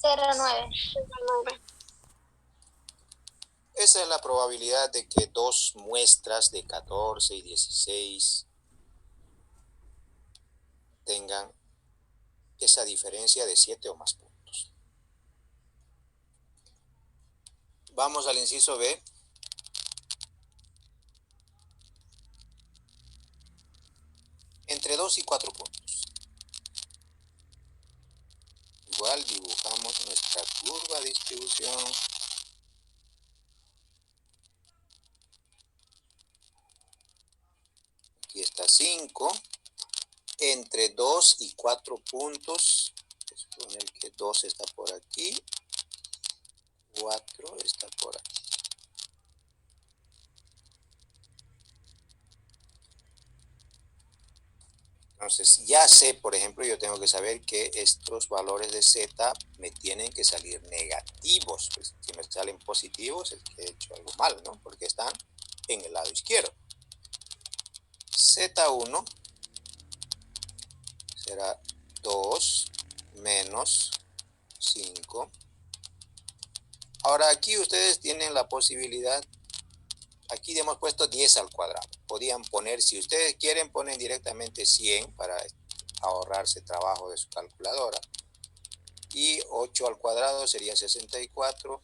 0,9. Esa es la probabilidad de que dos muestras de 14 y 16 tengan esa diferencia de 7 o más puntos. Vamos al inciso B. Entre 2 y 4 puntos. Igual dibujamos nuestra curva de distribución. Aquí está 5. Entre 2 y 4 puntos. Vamos a poner que 2 está por aquí. 4 está por aquí. Entonces ya sé, por ejemplo, yo tengo que saber que estos valores de z me tienen que salir negativos. Pues, si me salen positivos es que he hecho algo mal, ¿no? Porque están en el lado izquierdo. Z1 será 2 menos 5. Ahora aquí ustedes tienen la posibilidad, aquí hemos puesto 10 al cuadrado. Podían poner, si ustedes quieren, ponen directamente 100 para ahorrarse trabajo de su calculadora. Y 8 al cuadrado sería 64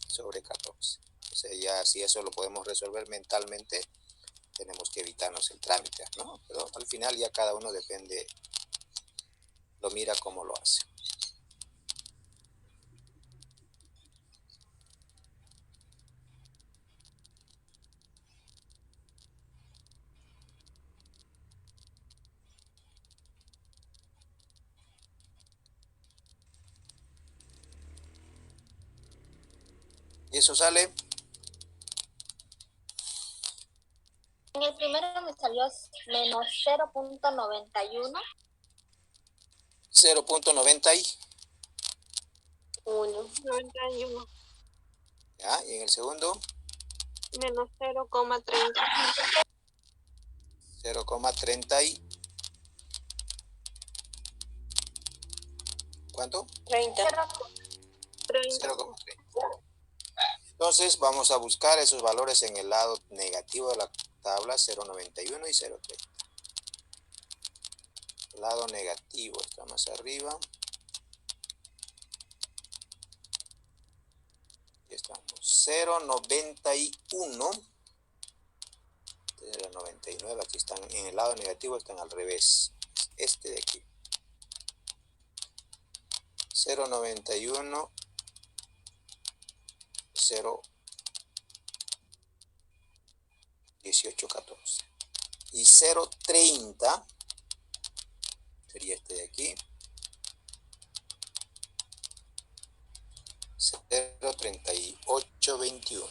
sobre 14. O sea, ya si eso lo podemos resolver mentalmente, tenemos que evitarnos el trámite, ¿no? Pero al final ya cada uno depende, lo mira cómo lo hace. Y eso sale. En el primero me salió menos 0,91. 0.91. ¿Ya? Y en el segundo. Menos 0,30. 0,30 y... ¿Cuánto? 30. 0,30. Entonces vamos a buscar esos valores en el lado negativo de la tabla, 0,91 y 0,30. Lado negativo está más arriba. Aquí estamos. 0,91. 0,99. Aquí están en el lado negativo, están al revés. Este de aquí. 0,91. 0,1814. Y 0,30 sería este de aquí. 0,3821.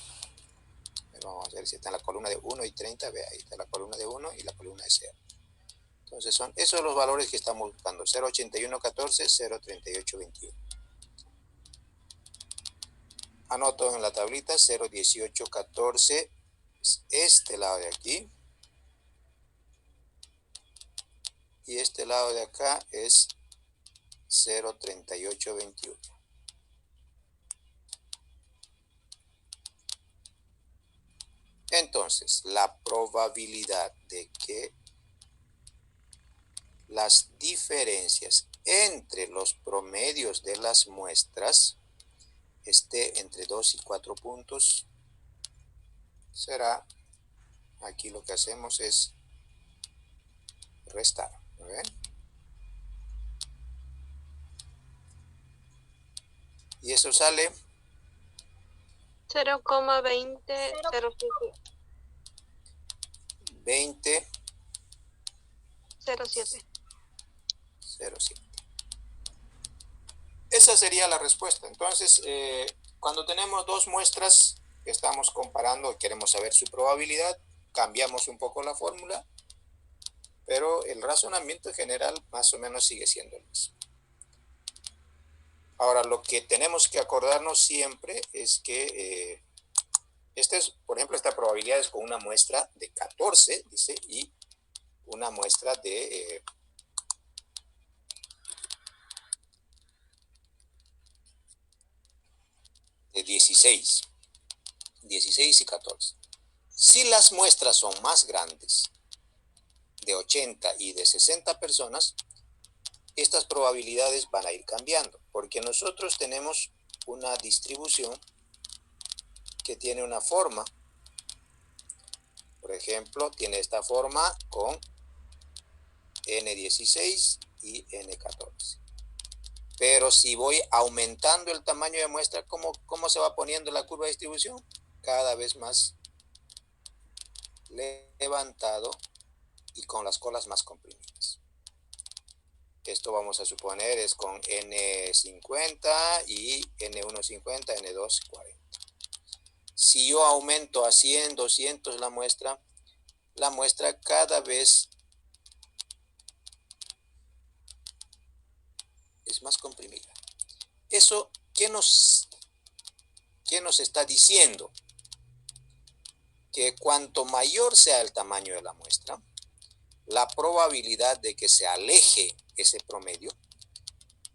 Vamos a ver si está en la columna de 1 y 30. Ve, ahí está la columna de 1 y la columna de 0. Entonces son esos los valores que estamos buscando. 0,8114, 0,3821. Anoto en la tablita 0,1814 es este lado de aquí. Y este lado de acá es 0,3821. Entonces, la probabilidad de que las diferencias entre los promedios de las muestras esté entre 2 y 4 puntos será, aquí lo que hacemos es restar. ¿Ven? Y eso sale 0,2007. 20 07. 07. Esa sería la respuesta. Entonces, cuando tenemos dos muestras que estamos comparando y queremos saber su probabilidad, cambiamos un poco la fórmula, pero el razonamiento general más o menos sigue siendo el mismo. Ahora, lo que tenemos que acordarnos siempre es que por ejemplo, esta probabilidad es con una muestra de 14, dice, y una muestra de 16 y 14. Si las muestras son más grandes, de 80 y de 60 personas, estas probabilidades van a ir cambiando, porque nosotros tenemos una distribución que tiene una forma. Por ejemplo, tiene esta forma con N16 y N14. Pero si voy aumentando el tamaño de muestra, ¿cómo se va poniendo la curva de distribución? Cada vez más levantado y con las colas más comprimidas. Esto vamos a suponer es con N50 y N150, N240. Si yo aumento a 100, 200 la muestra cada vez es más comprimida. ¿Eso qué nos está diciendo? Que cuanto mayor sea el tamaño de la muestra, la probabilidad de que se aleje ese promedio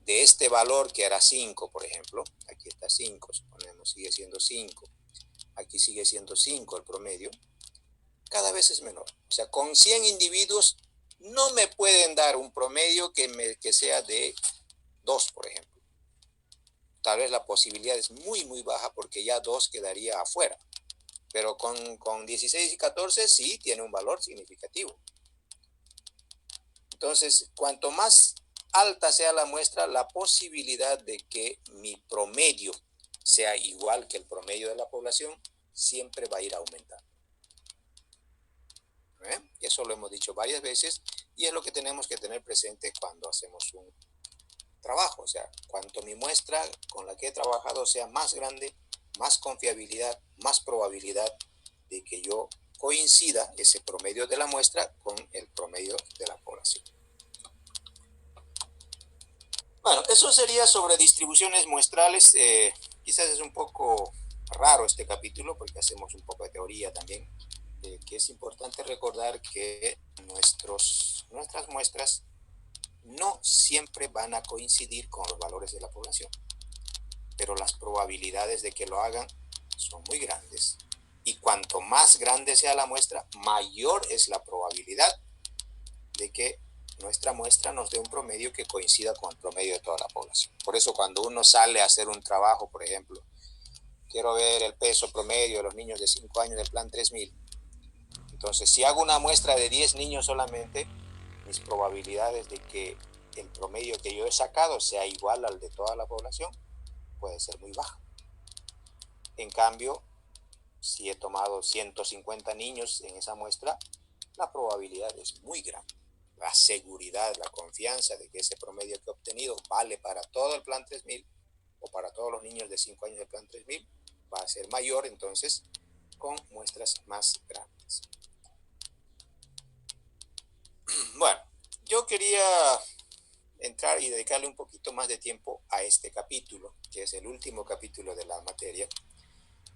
de este valor que era 5, por ejemplo, aquí está 5, suponemos, sigue siendo 5, aquí sigue siendo 5 el promedio, cada vez es menor. O sea, con 100 individuos no me pueden dar un promedio que sea de 2, por ejemplo. Tal vez la posibilidad es muy, muy baja porque ya 2 quedaría afuera. Pero con 16 y 14 sí tiene un valor significativo. Entonces, cuanto más alta sea la muestra, la posibilidad de que mi promedio sea igual que el promedio de la población siempre va a ir aumentando. Eso lo hemos dicho varias veces y es lo que tenemos que tener presente cuando hacemos un trabajo. O sea, cuanto mi muestra con la que he trabajado sea más grande, más confiabilidad, más probabilidad de que yo coincida ese promedio de la muestra con el promedio de la población. Bueno, eso sería sobre distribuciones muestrales. Quizás es un poco raro este capítulo porque hacemos un poco de teoría también, que es importante recordar que nuestras muestras no siempre van a coincidir con los valores de la población, pero las probabilidades de que lo hagan son muy grandes. Y cuanto más grande sea la muestra, mayor es la probabilidad de que nuestra muestra nos dé un promedio que coincida con el promedio de toda la población. Por eso cuando uno sale a hacer un trabajo, por ejemplo, quiero ver el peso promedio de los niños de 5 años del plan 3000. Entonces, si hago una muestra de 10 niños solamente, mis probabilidades de que el promedio que yo he sacado sea igual al de toda la población puede ser muy baja. En cambio, si he tomado 150 niños en esa muestra, la probabilidad es muy grande. La seguridad, la confianza de que ese promedio que he obtenido vale para todo el plan 3000 o para todos los niños de 5 años del plan 3000 va a ser mayor entonces con muestras más grandes. Bueno, yo quería entrar y dedicarle un poquito más de tiempo a este capítulo, que es el último capítulo de la materia,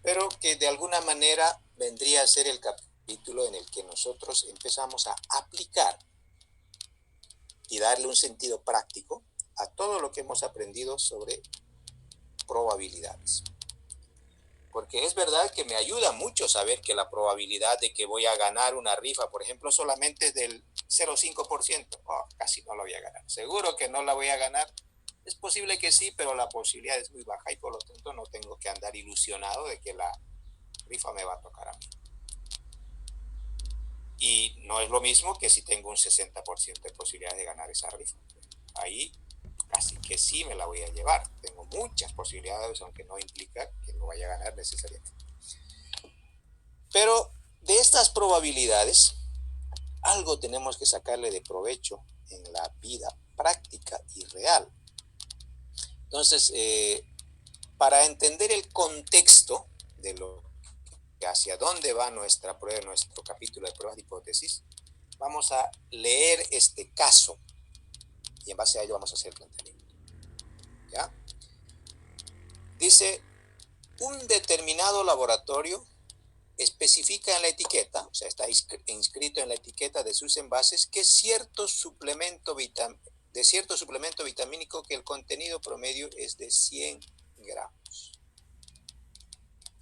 pero que de alguna manera vendría a ser el capítulo en el que nosotros empezamos a aplicar y darle un sentido práctico a todo lo que hemos aprendido sobre probabilidades. Porque es verdad que me ayuda mucho saber que la probabilidad de que voy a ganar una rifa, por ejemplo, solamente es del 0,5%. Casi no la voy a ganar. Seguro que no la voy a ganar. Es posible que sí, pero la posibilidad es muy baja y por lo tanto no tengo que andar ilusionado de que la rifa me va a tocar a mí. Y no es lo mismo que si tengo un 60% de posibilidades de ganar esa rifa. Ahí casi que sí me la voy a llevar. Tengo muchas posibilidades, aunque no implica que lo vaya a ganar necesariamente. Pero de estas probabilidades, algo tenemos que sacarle de provecho en la vida práctica y real. Entonces, para entender el contexto de lo que hacia dónde va nuestra prueba, nuestro capítulo de pruebas de hipótesis, vamos a leer este caso y en base a ello vamos a hacer el planteamiento. ¿Ya? Dice, un determinado laboratorio especifica en la etiqueta, o sea, está inscrito en la etiqueta de sus envases, que cierto suplemento vitamínico que el contenido promedio es de 100 gramos.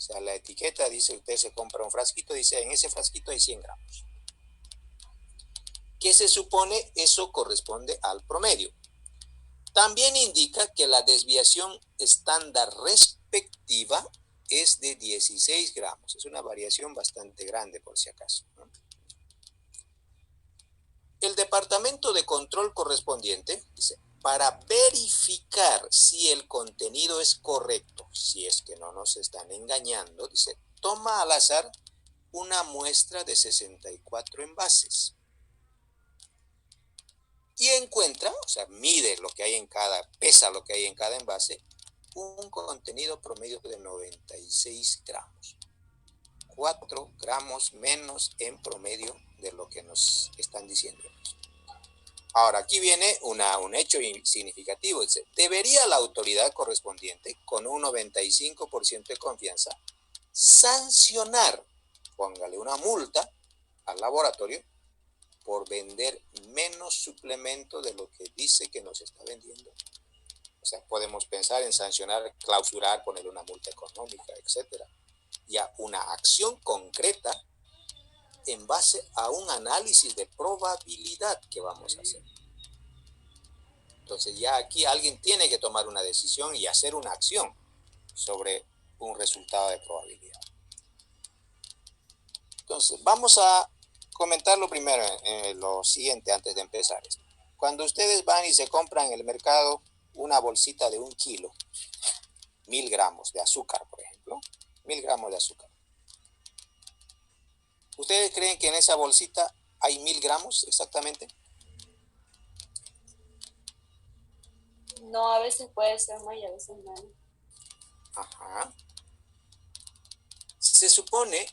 sea, la etiqueta dice, usted se compra un frasquito, dice, en ese frasquito hay 100 gramos. ¿Qué se supone? Eso corresponde al promedio. También indica que la desviación estándar respectiva es de 16 gramos. Es una variación bastante grande, por si acaso, ¿no? El departamento de control correspondiente dice, para verificar si el contenido es correcto, si es que no nos están engañando, dice, toma al azar una muestra de 64 envases. Y encuentra, o sea, mide lo que hay en cada, pesa lo que hay en cada envase, un contenido promedio de 96 gramos. 4 gramos menos en promedio de lo que nos están diciendo. Ahora, aquí viene un hecho significativo. Dice, ¿debería la autoridad correspondiente, con un 95% de confianza, sancionar, póngale una multa al laboratorio, por vender menos suplemento de lo que dice que nos está vendiendo? O sea, podemos pensar en sancionar, clausurar, poner una multa económica, etcétera. Ya una acción concreta en base a un análisis de probabilidad que vamos a hacer. Entonces ya aquí alguien tiene que tomar una decisión y hacer una acción sobre un resultado de probabilidad. Entonces vamos a comentar lo primero, lo siguiente antes de empezar esto. Cuando ustedes van y se compran en el mercado una bolsita de 1 kilo, 1000 gramos de azúcar, por ejemplo, 1000 gramos de azúcar. ¿Ustedes creen que en esa bolsita hay 1000 gramos exactamente? No, a veces puede ser más y a veces menos. Ajá. Se supone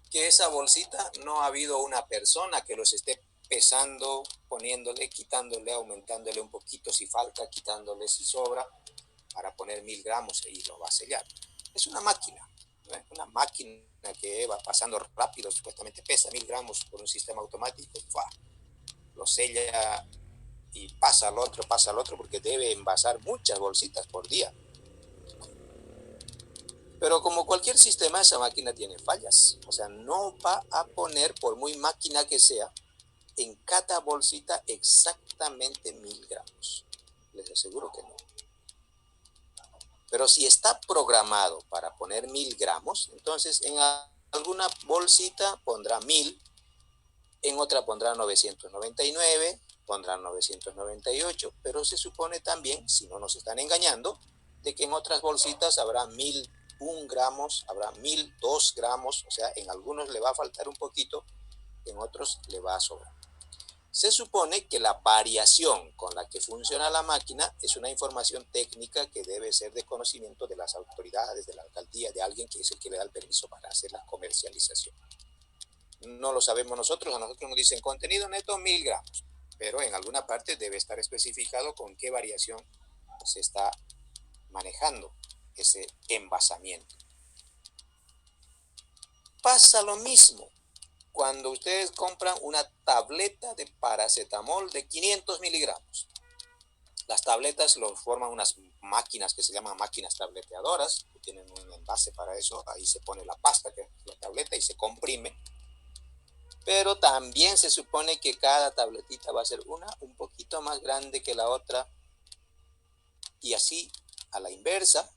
que esa bolsita no ha habido una persona que los esté pesando, poniéndole, quitándole, aumentándole un poquito si falta, quitándole si sobra, para poner 1000 gramos y lo va a sellar. Es una máquina, ¿no? Una máquina que va pasando rápido, supuestamente pesa 1000 gramos por un sistema automático, lo sella y pasa al otro, porque debe envasar muchas bolsitas por día. Pero como cualquier sistema, esa máquina tiene fallas. O sea, no va a poner, por muy máquina que sea, en cada bolsita exactamente 1000 gramos. Les aseguro que no. Pero si está programado para poner 1000 gramos, entonces en alguna bolsita pondrá 1000, en otra pondrá 999, pondrá 998, pero se supone también, si no nos están engañando, de que en otras bolsitas habrá 1001 gramos, habrá 1002 gramos, o sea, en algunos le va a faltar un poquito, en otros le va a sobrar. Se supone que la variación con la que funciona la máquina es una información técnica que debe ser de conocimiento de las autoridades, de la alcaldía, de alguien que es el que le da el permiso para hacer la comercialización. No lo sabemos nosotros, a nosotros nos dicen contenido neto 1000 gramos, pero en alguna parte debe estar especificado con qué variación se está manejando ese envasamiento. Pasa lo mismo cuando ustedes compran una tableta de paracetamol de 500 miligramos. Las tabletas lo forman unas máquinas que se llaman máquinas tableteadoras, que tienen un envase para eso, ahí se pone la pasta, que es la tableta, y se comprime. Pero también se supone que cada tabletita va a ser una un poquito más grande que la otra, y así a la inversa.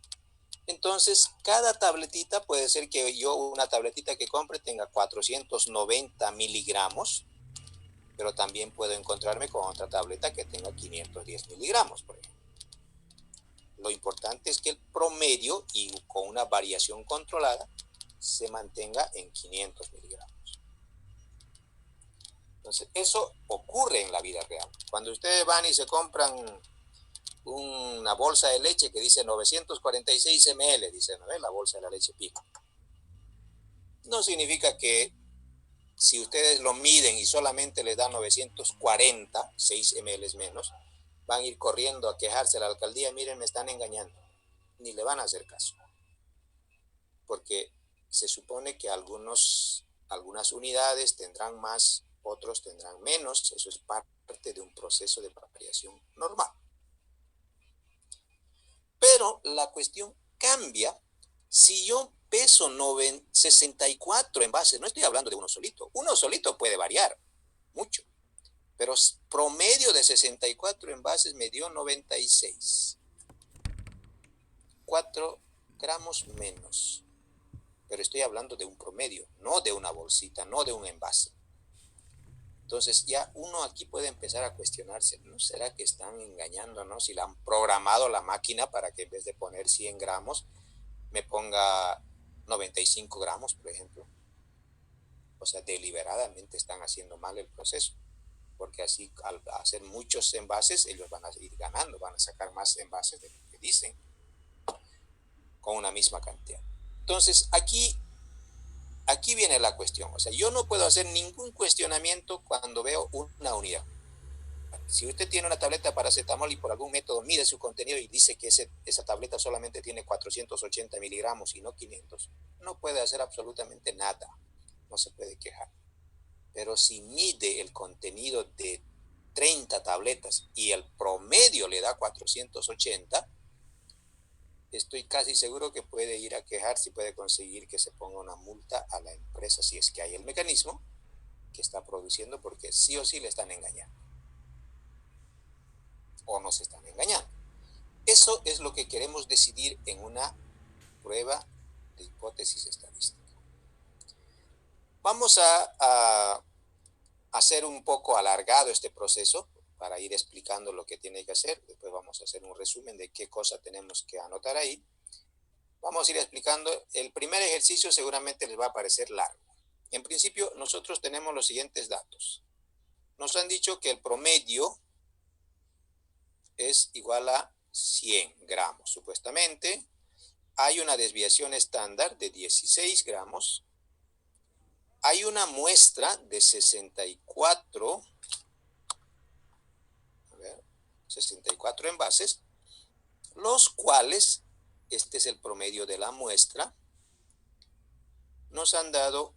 Entonces, cada tabletita puede ser que yo una tabletita que compre tenga 490 miligramos, pero también puedo encontrarme con otra tableta que tenga 510 miligramos, por ejemplo. Lo importante es que el promedio, y con una variación controlada, se mantenga en 500 miligramos. Entonces, eso ocurre en la vida real. Cuando ustedes van y se compran una bolsa de leche que dice 946 ml, dice, ¿no? La bolsa de la leche Pico. No significa que si ustedes lo miden y solamente les dan 946 ml menos, van a ir corriendo a quejarse a la alcaldía, miren, me están engañando. Ni le van a hacer caso. Porque se supone que algunas unidades tendrán más, otros tendrán menos. Eso es parte de un proceso de variación normal. Pero la cuestión cambia si yo peso 64 envases, no estoy hablando de uno solito. Uno solito puede variar mucho, pero promedio de 64 envases me dio 96. 4 gramos menos. Pero estoy hablando de un promedio, no de una bolsita, no de un envase. Entonces ya uno aquí puede empezar a cuestionarse, ¿no será que están engañándonos? Si la han programado la máquina para que en vez de poner 100 gramos, me ponga 95 gramos, por ejemplo. O sea, deliberadamente están haciendo mal el proceso, porque así al hacer muchos envases, ellos van a ir ganando, van a sacar más envases de lo que dicen, con una misma cantidad. Entonces, aquí viene la cuestión. O sea, yo no puedo hacer ningún cuestionamiento cuando veo una unidad. Si usted tiene una tableta de paracetamol y por algún método mide su contenido y dice que esa tableta solamente tiene 480 miligramos y no 500, no puede hacer absolutamente nada. No se puede quejar. Pero si mide el contenido de 30 tabletas y el promedio le da 480, estoy casi seguro que puede ir a quejarse y puede conseguir que se ponga una multa a la empresa si es que hay el mecanismo que está produciendo, porque sí o sí le están engañando. O nos están engañando. Eso es lo que queremos decidir en una prueba de hipótesis estadística. Vamos a hacer un poco alargado este proceso para ir explicando lo que tiene que hacer. Después vamos a hacer un resumen de qué cosa tenemos que anotar ahí. Vamos a ir explicando. El primer ejercicio seguramente les va a parecer largo. En principio, nosotros tenemos los siguientes datos. Nos han dicho que el promedio es igual a 100 gramos, supuestamente. Hay una desviación estándar de 16 gramos. Hay una muestra de 64 envases, los cuales, este es el promedio de la muestra, nos han dado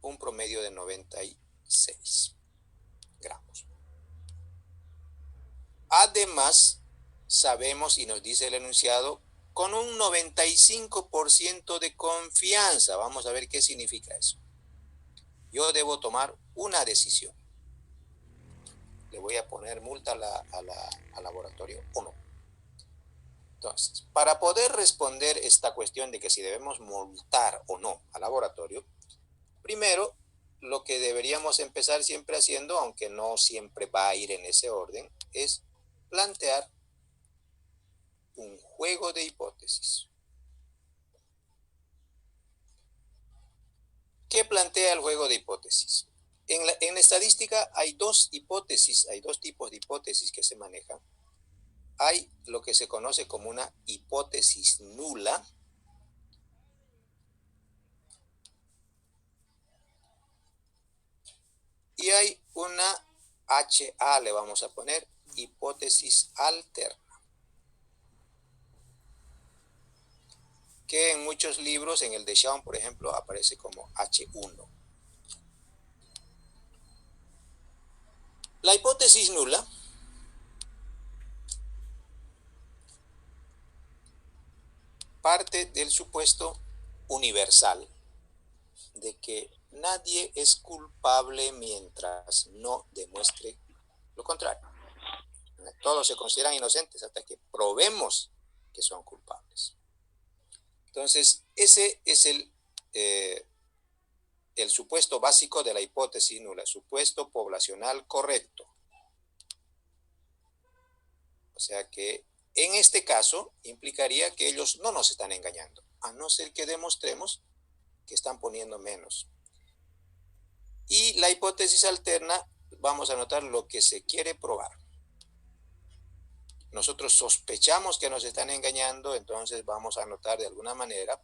un promedio de 96 gramos. Además, sabemos y nos dice el enunciado, con un 95% de confianza. Vamos a ver qué significa eso. Yo debo tomar una decisión. ¿Le voy a poner multa al laboratorio o no? Entonces, para poder responder esta cuestión de que si debemos multar o no al laboratorio, primero, lo que deberíamos empezar siempre haciendo, aunque no siempre va a ir en ese orden, es plantear un juego de hipótesis. ¿Qué plantea el juego de hipótesis? En la estadística hay dos hipótesis, hay dos tipos de hipótesis que se manejan. Hay lo que se conoce como una hipótesis nula y hay una HA, le vamos a poner, hipótesis alterna, que en muchos libros, en el de Shawn, por ejemplo, aparece como H1. La hipótesis nula parte del supuesto universal de que nadie es culpable mientras no demuestre lo contrario. Todos se consideran inocentes hasta que probemos que son culpables. Entonces, ese es el supuesto básico de la hipótesis nula, supuesto poblacional correcto. O sea que en este caso implicaría que ellos no nos están engañando, a no ser que demostremos que están poniendo menos. Y la hipótesis alterna, vamos a notar lo que se quiere probar. Nosotros sospechamos que nos están engañando, entonces vamos a anotar de alguna manera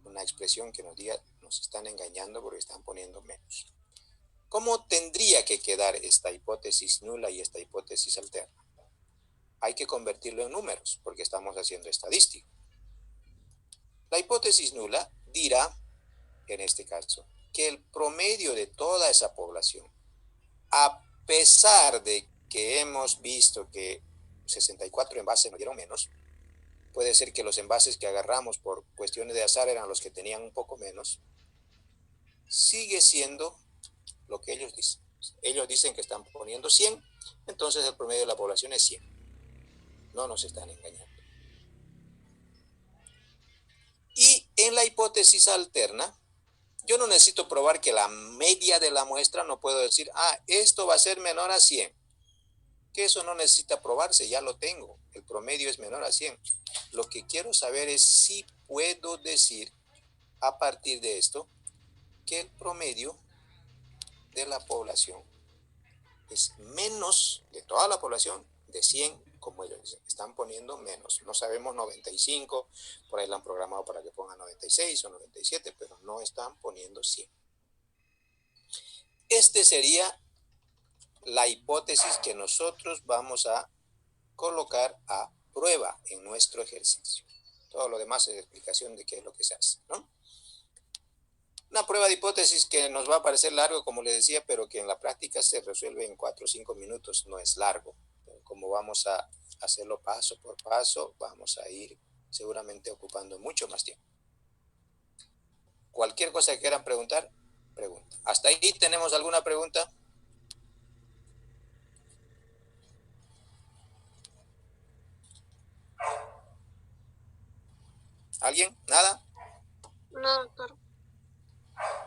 una expresión que nos diga nos están engañando porque están poniendo menos. ¿Cómo tendría que quedar esta hipótesis nula y esta hipótesis alterna? Hay que convertirlo en números porque estamos haciendo estadística. La hipótesis nula dirá, en este caso, que el promedio de toda esa población, a pesar de que hemos visto que 64 envases nos dieron menos, puede ser que los envases que agarramos por cuestiones de azar eran los que tenían un poco menos, sigue siendo lo que ellos dicen. Ellos dicen que están poniendo 100, entonces el promedio de la población es 100. No nos están engañando. Y en la hipótesis alterna, yo no necesito probar que la media de la muestra, no puedo decir, esto va a ser menor a 100. Que eso no necesita probarse, ya lo tengo. El promedio es menor a 100. Lo que quiero saber es si puedo decir a partir de esto que el promedio de la población es menos de toda la población de 100, como ellos dicen. Están poniendo menos. No sabemos 95, por ahí lo han programado para que pongan 96 o 97, pero no están poniendo 100. Este sería la hipótesis que nosotros vamos a colocar a prueba en nuestro ejercicio. Todo lo demás es explicación de qué es lo que se hace, ¿no? Una prueba de hipótesis que nos va a parecer largo, como les decía, pero que en la práctica se resuelve en 4 o 5 minutos, no es largo. Como vamos a hacerlo paso por paso, vamos a ir seguramente ocupando mucho más tiempo. Cualquier cosa que quieran preguntar, pregunta. ¿Hasta ahí tenemos alguna pregunta? ¿Alguien? ¿Nada? No, doctor.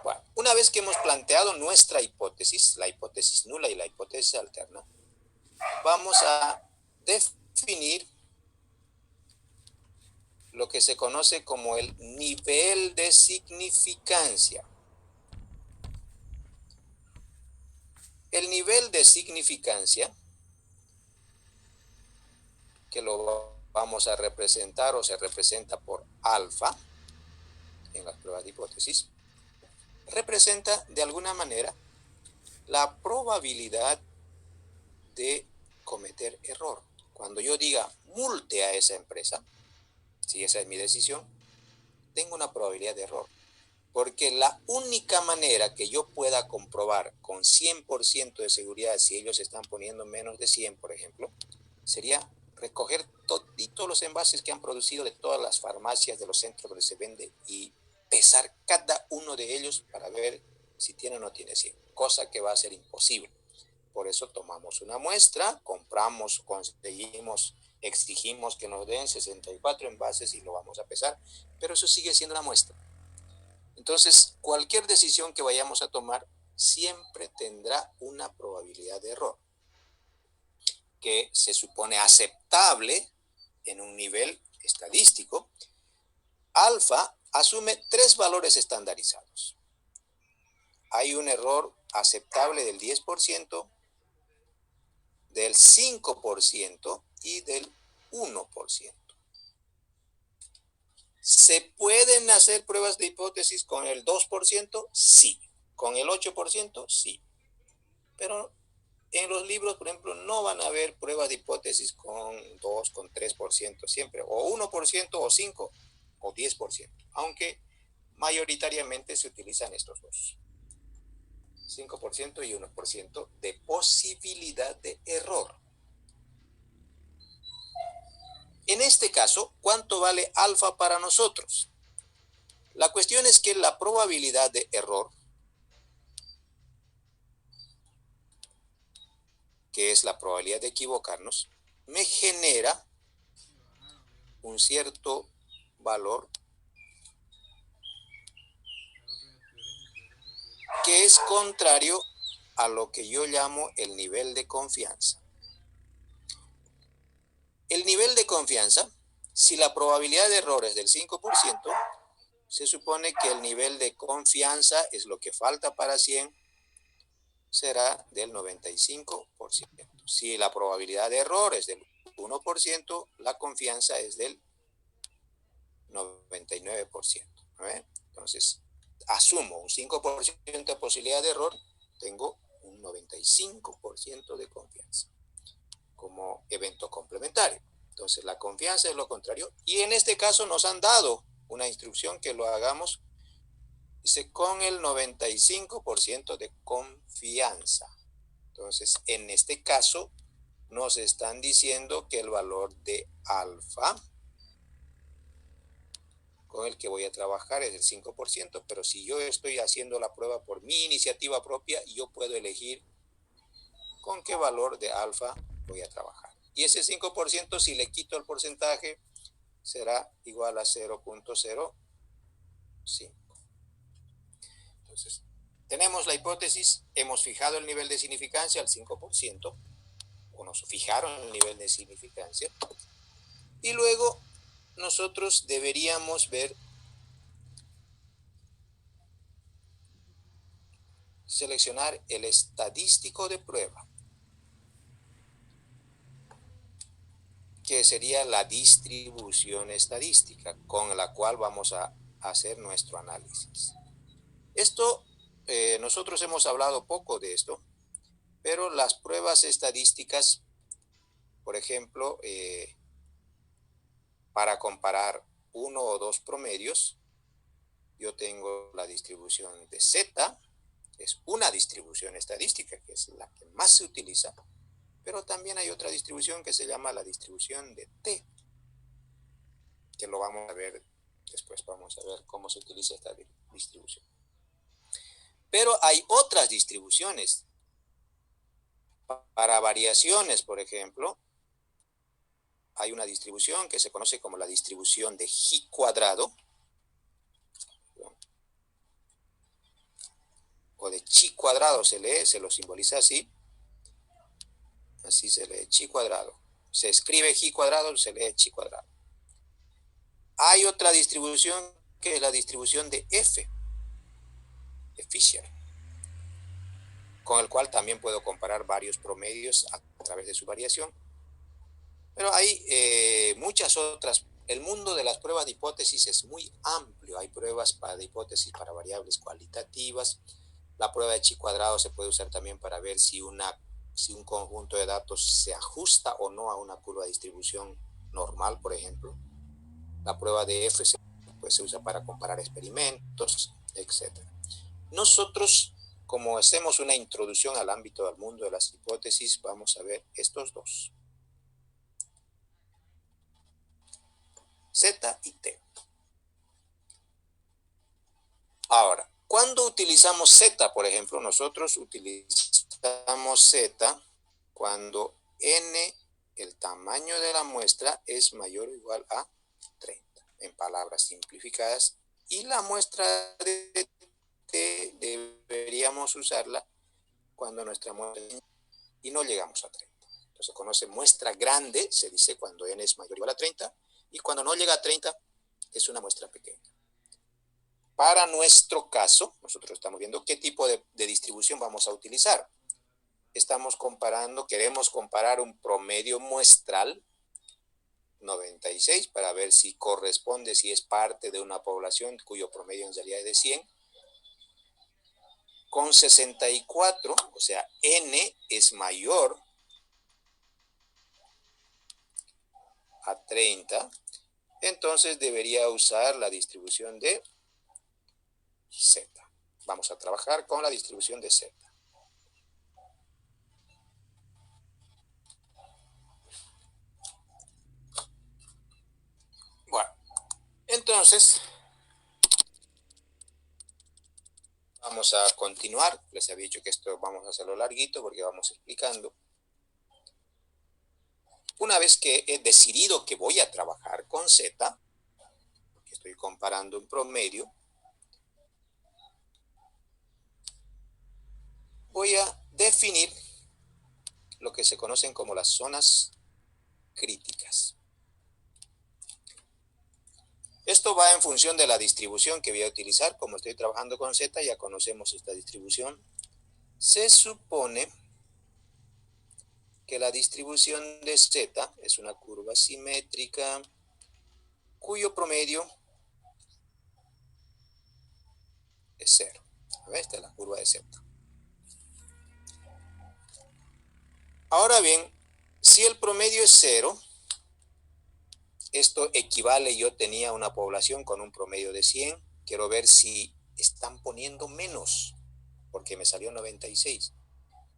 Bueno, una vez que hemos planteado nuestra hipótesis, la hipótesis nula y la hipótesis alterna, vamos a definir lo que se conoce como el nivel de significancia. El nivel de significancia, que lo vamos a representar o se representa por alfa en las pruebas de hipótesis, representa de alguna manera la probabilidad de cometer error. Cuando yo diga multe a esa empresa, si esa es mi decisión, tengo una probabilidad de error. Porque la única manera que yo pueda comprobar con 100% de seguridad si ellos están poniendo menos de 100, por ejemplo, sería recoger todos los envases que han producido de todas las farmacias, de los centros donde se vende y pesar cada uno de ellos para ver si tiene o no tiene 100, cosa que va a ser imposible. Por eso tomamos una muestra, compramos, conseguimos, exigimos que nos den 64 envases y lo vamos a pesar, pero eso sigue siendo una muestra. Entonces, cualquier decisión que vayamos a tomar siempre tendrá una probabilidad de error, que se supone aceptable en un nivel estadístico. Alfa asume 3 valores estandarizados. Hay un error aceptable del 10%, del 5% y del 1%. ¿Se pueden hacer pruebas de hipótesis con el 2%? Sí. ¿Con el 8%? Sí. Pero en los libros, por ejemplo, no van a haber pruebas de hipótesis con 2, con 3% siempre, o 1%, o 5, o 10%, aunque mayoritariamente se utilizan estos dos. 5% y 1% de posibilidad de error. En este caso, ¿cuánto vale alfa para nosotros? La cuestión es que la probabilidad de error, que es la probabilidad de equivocarnos, me genera un cierto valor que es contrario a lo que yo llamo el nivel de confianza. El nivel de confianza, si la probabilidad de error es del 5%, se supone que el nivel de confianza es lo que falta para 100, será del 95%. Si la probabilidad de error es del 1%, la confianza es del 99%. ¿No? Entonces, asumo un 5% de posibilidad de error, tengo un 95% de confianza como evento complementario. Entonces, la confianza es lo contrario. Y en este caso nos han dado una instrucción que lo hagamos, dice, con el 95% de confianza. Entonces, en este caso, nos están diciendo que el valor de alfa con el que voy a trabajar es el 5%, pero si yo estoy haciendo la prueba por mi iniciativa propia, yo puedo elegir con qué valor de alfa voy a trabajar. Y ese 5%, si le quito el porcentaje, será igual a 0.05. Entonces, tenemos la hipótesis, hemos fijado el nivel de significancia al 5%, o nos fijaron el nivel de significancia, y luego nosotros deberíamos ver, seleccionar el estadístico de prueba, que sería la distribución estadística con la cual vamos a hacer nuestro análisis. Esto, nosotros hemos hablado poco de esto, pero las pruebas estadísticas, por ejemplo, para comparar uno o dos promedios, yo tengo la distribución de Z, es una distribución estadística, que es la que más se utiliza, pero también hay otra distribución que se llama la distribución de T, que lo vamos a ver después, vamos a ver cómo se utiliza esta distribución. Pero hay otras distribuciones. Para variaciones, por ejemplo, hay una distribución que se conoce como la distribución de Chi cuadrado, o de Chi cuadrado se lee, se lo simboliza así. Así se lee, Chi cuadrado. Se escribe Chi cuadrado, se lee Chi cuadrado. Hay otra distribución que es la distribución de F, de Fisher, con el cual también puedo comparar varios promedios a través de su variación. Pero hay muchas otras. El mundo de las pruebas de hipótesis es muy amplio. Hay pruebas de hipótesis para variables cualitativas. La prueba de Chi cuadrado se puede usar también para ver si un conjunto de datos se ajusta o no a una curva de distribución normal, por ejemplo. La prueba de F se usa para comparar experimentos, etc. Nosotros, como hacemos una introducción al ámbito del mundo de las hipótesis, vamos a ver estos dos. Z y T. Ahora, cuando utilizamos Z, por ejemplo, nosotros utilizamos Z cuando N, el tamaño de la muestra, es mayor o igual a 30, en palabras simplificadas, y la muestra de T deberíamos usarla cuando nuestra muestra y no llegamos a 30. Entonces se conoce muestra grande, se dice cuando N es mayor o igual a 30, y cuando no llega a 30 es una muestra pequeña. Para nuestro caso, nosotros estamos viendo qué tipo de distribución vamos a utilizar. Queremos comparar un promedio muestral 96 para ver si corresponde, si es parte de una población cuyo promedio en realidad es de 100, con 64, o sea, N es mayor a 30, entonces debería usar la distribución de Z. Vamos a trabajar con la distribución de Z. Bueno, entonces vamos a continuar. Les había dicho que esto vamos a hacerlo larguito porque vamos explicando. Una vez que he decidido que voy a trabajar con Z, porque estoy comparando un promedio, voy a definir lo que se conocen como las zonas críticas. Esto va en función de la distribución que voy a utilizar. Como estoy trabajando con Z, ya conocemos esta distribución. Se supone que la distribución de Z es una curva simétrica cuyo promedio es 0. Esta es la curva de Z. Ahora bien, si el promedio es 0, esto equivale, yo tenía una población con un promedio de 100, quiero ver si están poniendo menos, porque me salió 96.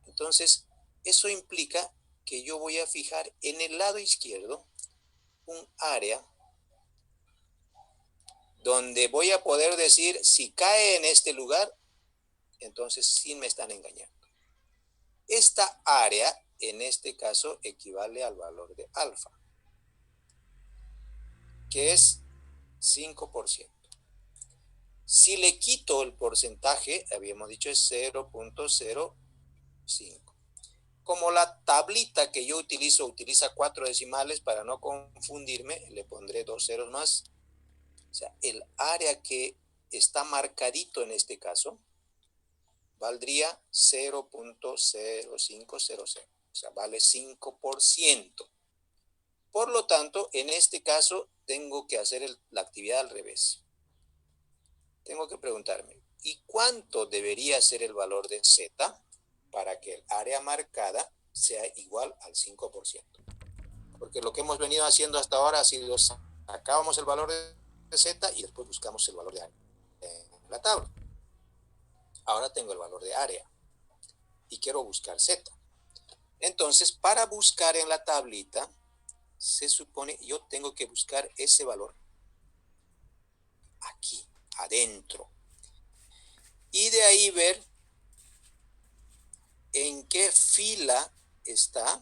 Entonces, eso implica que yo voy a fijar en el lado izquierdo un área donde voy a poder decir, si cae en este lugar, entonces sí me están engañando. Esta área, en este caso, equivale al valor de alfa, que es 5%. Si le quito el porcentaje, habíamos dicho es 0.05. Como la tablita que yo utiliza 4 decimales, para no confundirme, le pondré 2 ceros más. O sea, el área que está marcadito en este caso, valdría 0.0500. O sea, vale 5%. Por lo tanto, en este caso, tengo que hacer la actividad al revés. Tengo que preguntarme, ¿y cuánto debería ser el valor de Z para que el área marcada sea igual al 5%? Porque lo que hemos venido haciendo hasta ahora ha sido, sacábamos el valor de Z y después buscamos el valor de área en la tabla. Ahora tengo el valor de área y quiero buscar Z. Entonces, para buscar en la tablita, se supone yo tengo que buscar ese valor aquí, adentro. Y de ahí ver en qué fila está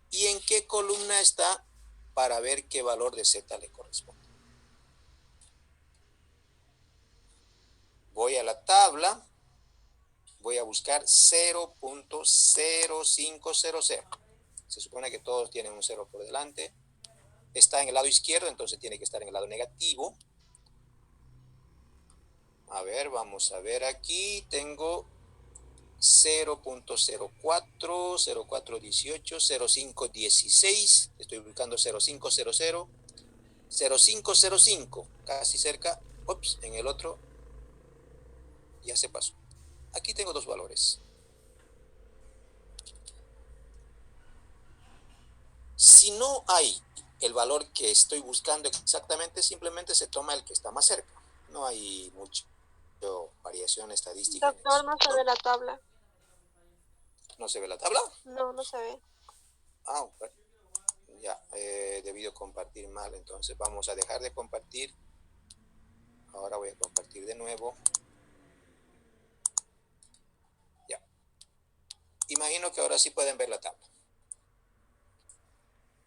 y en qué columna está para ver qué valor de Z le corresponde. Voy a la tabla, voy a buscar 0.0500. Se supone que todos tienen un 0 por delante. Está en el lado izquierdo, entonces tiene que estar en el lado negativo. A ver, vamos a ver aquí. Tengo 0.04, 0418, 0516. Estoy buscando 0500, 0505. Casi cerca. Ups, en el otro ya se pasó. Aquí tengo dos valores. Si no hay el valor que estoy buscando exactamente, simplemente se toma el que está más cerca. No hay mucha variación estadística. Doctor, no se ve la tabla. ¿No se ve la tabla? No, no se ve. Ah, bueno. Ya, he debido compartir mal, entonces vamos a dejar de compartir. Ahora voy a compartir de nuevo. Ya. Imagino que ahora sí pueden ver la tabla.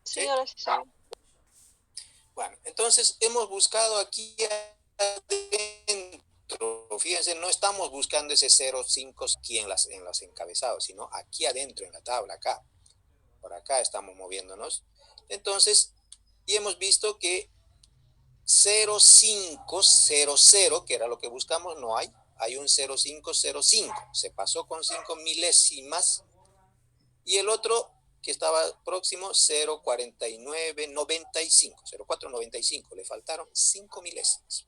Sí, ahora sí se ve. Bueno, entonces hemos buscado aquí adentro. Fíjense, no estamos buscando ese 0,5 aquí en los encabezados, sino aquí adentro en la tabla, acá. Por acá estamos moviéndonos. Entonces, y hemos visto que 0,500, que era lo que buscamos, no hay. Hay un 0,505. Se pasó con 5 milésimas. Y el otro que estaba próximo, 0,4995. 0,495. Le faltaron 5 milésimas.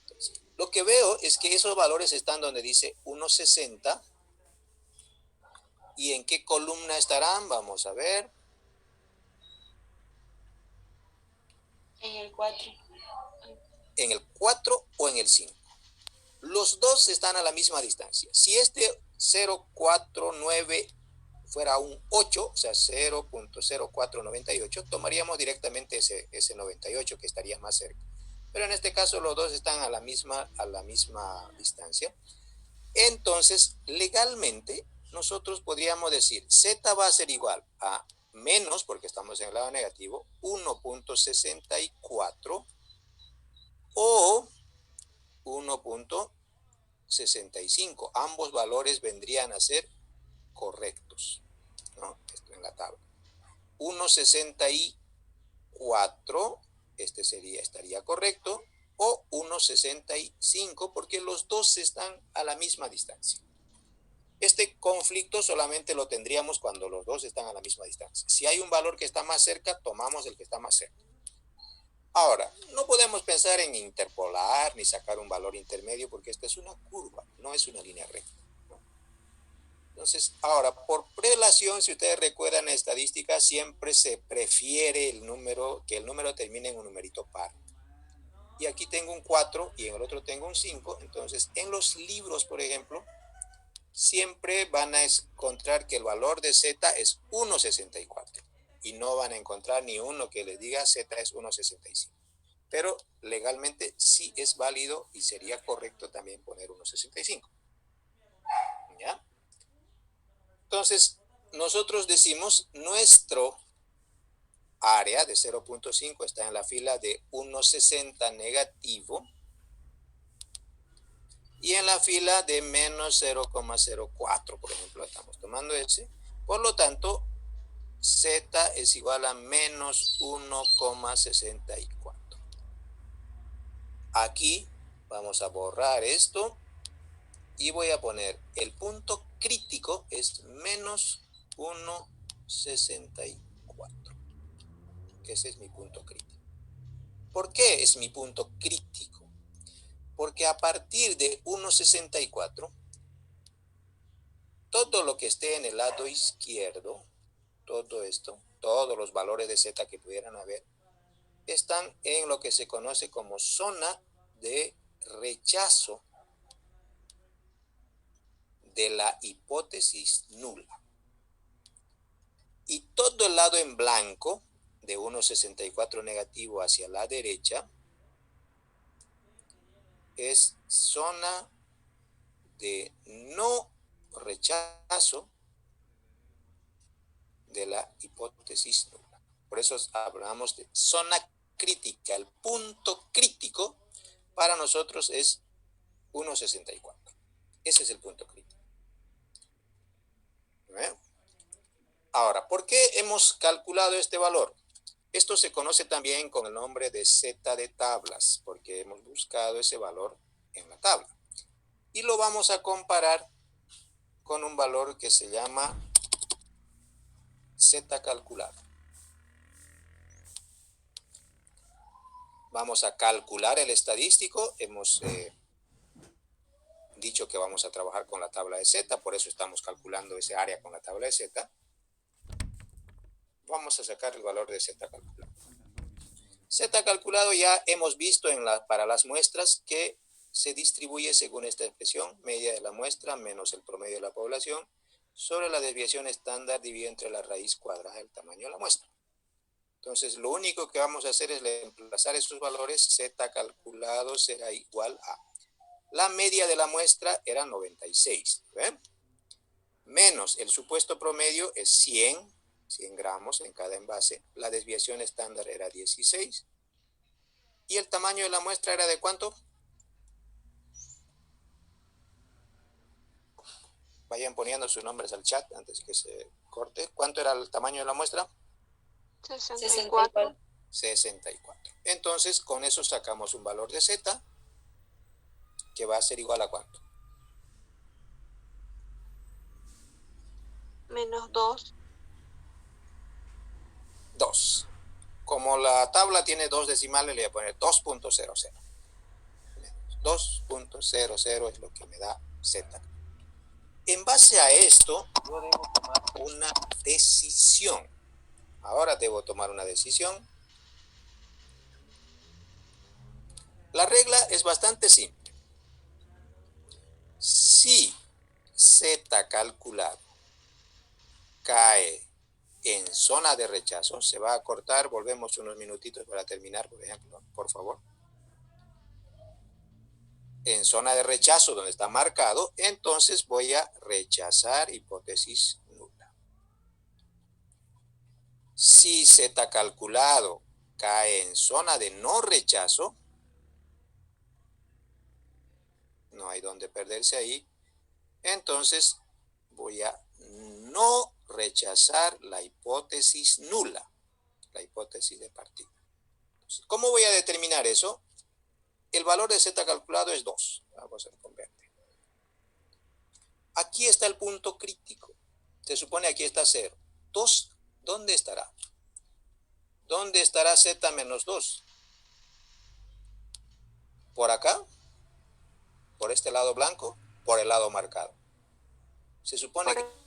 Entonces, lo que veo es que esos valores están donde dice 1,60. ¿Y en qué columna estarán? Vamos a ver. En el 4. En el 4 o en el 5. Los dos están a la misma distancia. Si este 0,49 fuera un 8, o sea, 0.0498, tomaríamos directamente ese 98 que estaría más cerca. Pero en este caso los dos están a la misma distancia. Entonces, legalmente, nosotros podríamos decir, Z va a ser igual a menos, porque estamos en el lado negativo, 1.64 o 1.65. Ambos valores vendrían a ser correctos, ¿no? Esto en la tabla. 1.64, estaría correcto, o 1.65, porque los dos están a la misma distancia. Este conflicto solamente lo tendríamos cuando los dos están a la misma distancia. Si hay un valor que está más cerca, tomamos el que está más cerca. Ahora, no podemos pensar en interpolar ni sacar un valor intermedio porque esta es una curva, no es una línea recta, ¿no? Entonces, ahora, por prelación, si ustedes recuerdan en estadística, siempre se prefiere que el número termine en un numerito par. Y aquí tengo un 4 y en el otro tengo un 5. Entonces, en los libros, por ejemplo, siempre van a encontrar que el valor de Z es 1.64. Y no van a encontrar ni uno que les diga Z es 1.65. pero legalmente sí es válido y sería correcto también poner 1,65. ¿Ya? Entonces, nosotros decimos nuestro área de 0.5 está en la fila de 1,60 negativo y en la fila de menos 0,04, por ejemplo, estamos tomando ese. Por lo tanto, Z es igual a menos 1,64. Aquí vamos a borrar esto y voy a poner el punto crítico es menos 1,64. Ese es mi punto crítico. ¿Por qué es mi punto crítico? Porque a partir de 1,64, todo lo que esté en el lado izquierdo, todo esto, todos los valores de Z que pudieran haber, están en lo que se conoce como zona de rechazo de la hipótesis nula. Y todo el lado en blanco, de 1,64 negativo hacia la derecha, es zona de no rechazo de la hipótesis nula. Por eso hablamos de zona crítica. El punto crítico para nosotros es 1,64. Ese es el punto crítico. ¿Ven? Ahora, ¿por qué hemos calculado este valor? Esto se conoce también con el nombre de Z de tablas, porque hemos buscado ese valor en la tabla. Y lo vamos a comparar con un valor que se llama Z calculado. Vamos a calcular el estadístico. Hemos dicho que vamos a trabajar con la tabla de Z, por eso estamos calculando ese área con la tabla de Z. Vamos a sacar el valor de Z calculado. Z calculado ya hemos visto para las muestras que se distribuye según esta expresión, media de la muestra menos el promedio de la población, sobre la desviación estándar dividida entre la raíz cuadrada del tamaño de la muestra. Entonces, lo único que vamos a hacer es reemplazar esos valores. Z calculado será igual a la media de la muestra era 96, ¿ven? Menos el supuesto promedio es 100 gramos en cada envase. La desviación estándar era 16. ¿Y el tamaño de la muestra era de cuánto? Vayan poniendo sus nombres al chat antes que se corte. ¿Cuánto era el tamaño de la muestra? 64. 64. Entonces, con eso sacamos un valor de Z que va a ser igual a ¿cuánto? Menos 2. 2. Como la tabla tiene 2 decimales, le voy a poner 2.00. 2.00 es lo que me da Z. En base a esto, yo debo tomar una decisión. Ahora debo tomar una decisión. La regla es bastante simple. Si Z calculado cae en zona de rechazo, se va a cortar, volvemos unos minutitos para terminar, por ejemplo, por favor. En zona de rechazo, donde está marcado, entonces voy a rechazar hipótesis nula. Si Z calculado cae en zona de no rechazo, no hay donde perderse ahí, entonces voy a no rechazar la hipótesis nula, la hipótesis de partida. Entonces, ¿cómo voy a determinar eso? El valor de Z calculado es 2. Vamos a convertir. Aquí está el punto crítico. Se supone aquí está 0. 2, ¿dónde estará? ¿Dónde estará Z menos 2? ¿Por acá? ¿Por este lado blanco? ¿Por el lado marcado? Se supone que